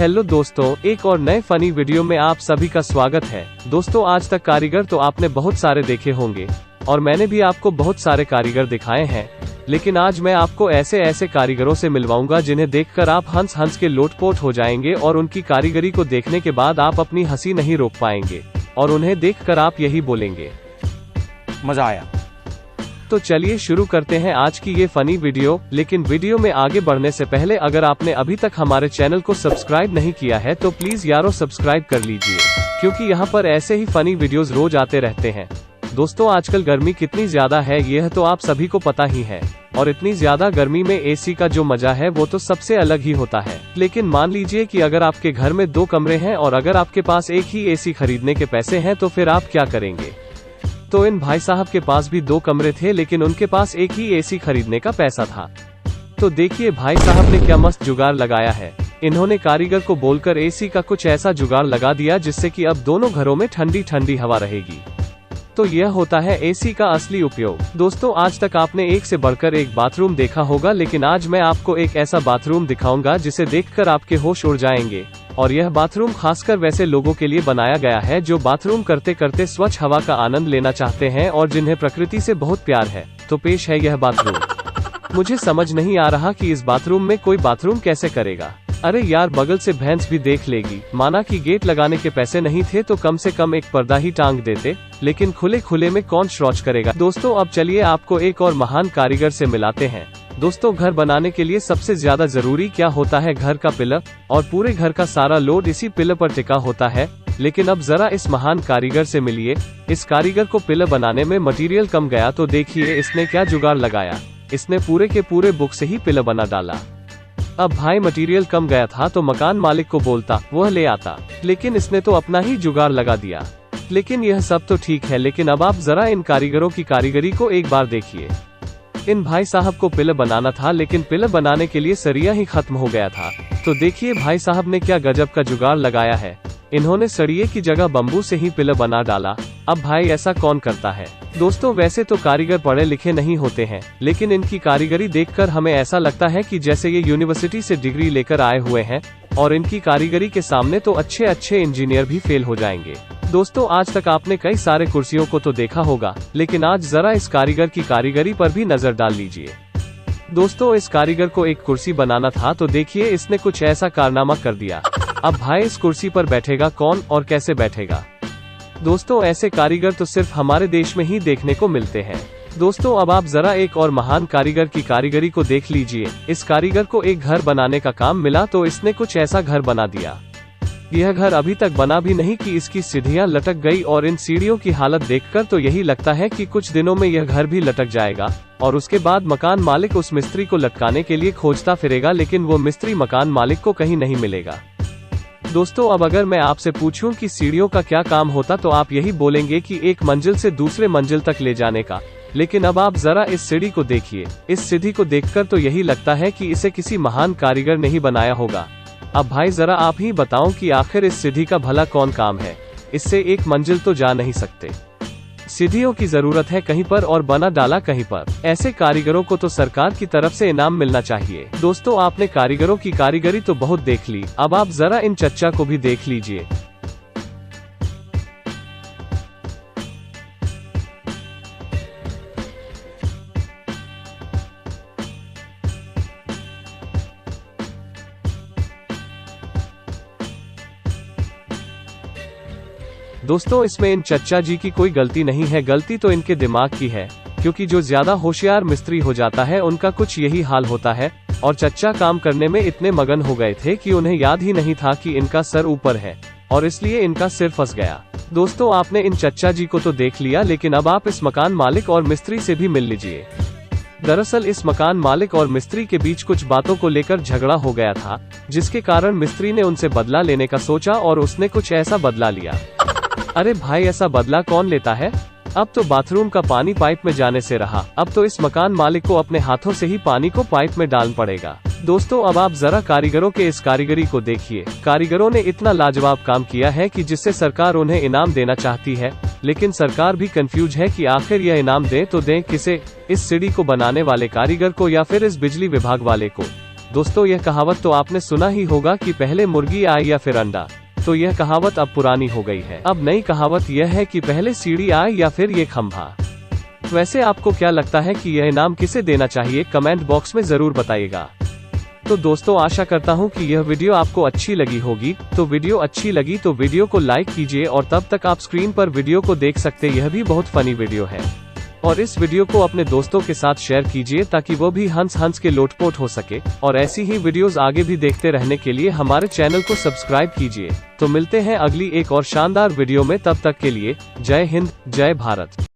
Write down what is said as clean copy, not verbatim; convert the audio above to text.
Hello दोस्तों, एक और नए फनी वीडियो में आप सभी का स्वागत है। दोस्तों, आज तक कारीगर तो आपने बहुत सारे देखे होंगे और मैंने भी आपको बहुत सारे कारीगर दिखाए हैं, लेकिन आज मैं आपको ऐसे ऐसे कारीगरों से मिलवाऊंगा जिन्हें देखकर आप हंस हंस के लोटपोट हो जाएंगे और उनकी कारीगरी को देखने के बाद आप अपनी हंसी नहीं रोक पाएंगे और उन्हें देखकर आप यही बोलेंगे, मजा आया। तो चलिए शुरू करते हैं आज की ये फनी वीडियो। लेकिन वीडियो में आगे बढ़ने से पहले अगर आपने अभी तक हमारे चैनल को सब्सक्राइब नहीं किया है तो प्लीज यारो सब्सक्राइब कर लीजिए, क्योंकि यहाँ पर ऐसे ही फनी वीडियोस रोज आते रहते हैं। दोस्तों, आजकल गर्मी कितनी ज्यादा है यह तो आप सभी को पता ही है, और इतनी ज्यादा गर्मी में एसी का जो मजा है वो तो सबसे अलग ही होता है। लेकिन मान लीजिए कि अगर आपके घर में 2 कमरे हैं और अगर आपके पास एक ही एसी खरीदने के पैसे हैं तो फिर आप क्या करेंगे। तो इन भाई साहब के पास भी 2 कमरे थे, लेकिन उनके पास एक ही एसी खरीदने का पैसा था। तो देखिए भाई साहब ने क्या मस्त जुगाड़ लगाया है। इन्होंने कारीगर को बोलकर एसी का कुछ ऐसा जुगाड़ लगा दिया जिससे कि अब दोनों घरों में ठंडी ठंडी हवा रहेगी। तो यह होता है एसी का असली उपयोग। दोस्तों, आज तक आपने एक से बढ़कर एक बाथरूम देखा होगा, लेकिन आज मैं आपको एक ऐसा बाथरूम दिखाऊंगा जिसे देखकर आपके होश उड़ जाएंगे। और यह बाथरूम खासकर वैसे लोगों के लिए बनाया गया है जो बाथरूम करते करते स्वच्छ हवा का आनंद लेना चाहते हैं और जिन्हें प्रकृति से बहुत प्यार है। तो पेश है यह बाथरूम। मुझे समझ नहीं आ रहा कि इस बाथरूम में कोई बाथरूम कैसे करेगा। अरे यार, बगल से भैंस भी देख लेगी। माना कि गेट लगाने के पैसे नहीं थे तो कम से कम एक पर्दा ही टांग देते, लेकिन खुले खुले में कौन शौच करेगा। दोस्तों, अब चलिए आपको एक और महान कारीगर से मिलाते हैं। दोस्तों, घर बनाने के लिए सबसे ज्यादा जरूरी क्या होता है? घर का पिलर, और पूरे घर का सारा लोड इसी पिलर पर टिका होता है। लेकिन अब जरा इस महान कारीगर से मिलिए। इस कारीगर को पिलर बनाने में मटेरियल कम गया तो देखिए इसने क्या जुगाड़ लगाया। इसने पूरे के पूरे बुक से ही पिलर बना डाला। अब भाई मटेरियल कम गया था तो मकान मालिक को बोलता, वह ले आता, लेकिन इसने तो अपना ही जुगाड़ लगा दिया। लेकिन यह सब तो ठीक है, लेकिन अब आप जरा इन कारीगरों की कारीगरी को एक बार देखिए। इन भाई साहब को पिलर बनाना था, लेकिन पिलर बनाने के लिए सरिया ही खत्म हो गया था। तो देखिए भाई साहब ने क्या गजब का जुगाड़ लगाया है। इन्होंने सरिये की जगह बम्बू से ही पिलर बना डाला। अब भाई ऐसा कौन करता है? दोस्तों, वैसे तो कारीगर पढ़े लिखे नहीं होते हैं, लेकिन इनकी कारीगरी देखकर हमें ऐसा लगता है कि जैसे ये यूनिवर्सिटी से डिग्री लेकर आए हुए हैं, और इनकी कारीगरी के सामने तो अच्छे अच्छे इंजीनियर भी फेल हो जाएंगे। दोस्तों, आज तक आपने कई सारे कुर्सियों को तो देखा होगा, लेकिन आज जरा इस कारीगर की कारीगरी पर भी नजर डाल लीजिए। दोस्तों, इस कारीगर को एक कुर्सी बनाना था तो देखिए इसने कुछ ऐसा कारनामा कर दिया। अब भाई इस कुर्सी पर बैठेगा कौन और कैसे बैठेगा? दोस्तों, ऐसे कारीगर तो सिर्फ हमारे देश में ही देखने को मिलते हैं। दोस्तों, अब आप जरा एक और महान कारीगर की कारीगरी को देख लीजिए। इस कारीगर को एक घर बनाने का काम मिला तो इसने कुछ ऐसा घर बना दिया। यह घर अभी तक बना भी नहीं कि इसकी सीढ़ियां लटक गई, और इन सीढ़ियों की हालत देखकर तो यही लगता है कि कुछ दिनों में यह घर भी लटक जाएगा, और उसके बाद मकान मालिक उस मिस्त्री को लटकाने के लिए खोजता फिरेगा, लेकिन वो मिस्त्री मकान मालिक को कहीं नहीं मिलेगा। दोस्तों, अब अगर मैं आपसे पूछूं कि सीढ़ियों का क्या काम होता तो आप यही बोलेंगे कि एक मंजिल से दूसरे मंजिल तक ले जाने का। लेकिन अब आप जरा इस सीढ़ी को देखिए। इस सीढ़ी को देखकर तो यही लगता है कि इसे किसी महान कारीगर ने ही बनाया होगा। अब भाई जरा आप ही बताओ कि आखिर इस सीढ़ी का भला कौन काम है? इससे एक मंजिल तो जा नहीं सकते। सीढ़ियों की जरूरत है कहीं पर और बना डाला कहीं पर। ऐसे कारीगरों को तो सरकार की तरफ से इनाम मिलना चाहिए। दोस्तों, आपने कारीगरों की कारीगरी तो बहुत देख ली, अब आप जरा इन चच्चा को भी देख लीजिए। दोस्तों, इसमें इन चच्चा जी की कोई गलती नहीं है, गलती तो इनके दिमाग की है, क्योंकि जो ज्यादा होशियार मिस्त्री हो जाता है उनका कुछ यही हाल होता है। और चच्चा काम करने में इतने मगन हो गए थे कि उन्हें याद ही नहीं था कि इनका सर ऊपर है, और इसलिए इनका सिर फंस गया। दोस्तों, आपने इन चच्चा जी को तो देख लिया, लेकिन अब आप इस मकान मालिक और मिस्त्री से भी मिल लीजिए। दरअसल इस मकान मालिक और मिस्त्री के बीच कुछ बातों को लेकर झगड़ा हो गया था, जिसके कारण मिस्त्री ने उनसे बदला लेने का सोचा और उसने कुछ ऐसा बदला लिया। अरे भाई, ऐसा बदला कौन लेता है? अब तो बाथरूम का पानी पाइप में जाने से रहा, अब तो इस मकान मालिक को अपने हाथों से ही पानी को पाइप में डालना पड़ेगा। दोस्तों, अब आप जरा कारीगरों के इस कारीगरी को देखिए। कारीगरों ने इतना लाजवाब काम किया है कि जिससे सरकार उन्हें इनाम देना चाहती है, लेकिन सरकार भी कंफ्यूज है कि आखिर यह इनाम दे तो दें किसे, इस सीढ़ी को बनाने वाले कारीगर को या फिर इस बिजली विभाग वाले को। दोस्तों यह कहावत तो आपने सुना ही होगा कि पहले मुर्गी आए या फिर अंडा। तो यह कहावत अब पुरानी हो गई है। अब नई कहावत यह है कि पहले सीढ़ी आए या फिर ये खंभा। वैसे आपको क्या लगता है कि यह इनाम किसे देना चाहिए, कमेंट बॉक्स में जरूर बताइएगा। तो दोस्तों आशा करता हूँ कि यह वीडियो आपको अच्छी लगी होगी। तो वीडियो अच्छी लगी तो वीडियो को लाइक कीजिए और तब तक आप स्क्रीन पर वीडियो को देख सकते, यह भी बहुत फनी वीडियो है। और इस वीडियो को अपने दोस्तों के साथ शेयर कीजिए ताकि वो भी हंस के लोटपोट हो सके। और ऐसी ही वीडियोस आगे भी देखते रहने के लिए हमारे चैनल को सब्सक्राइब कीजिए। तो मिलते हैं अगली एक और शानदार वीडियो में, तब तक के लिए जय हिंद, जय भारत।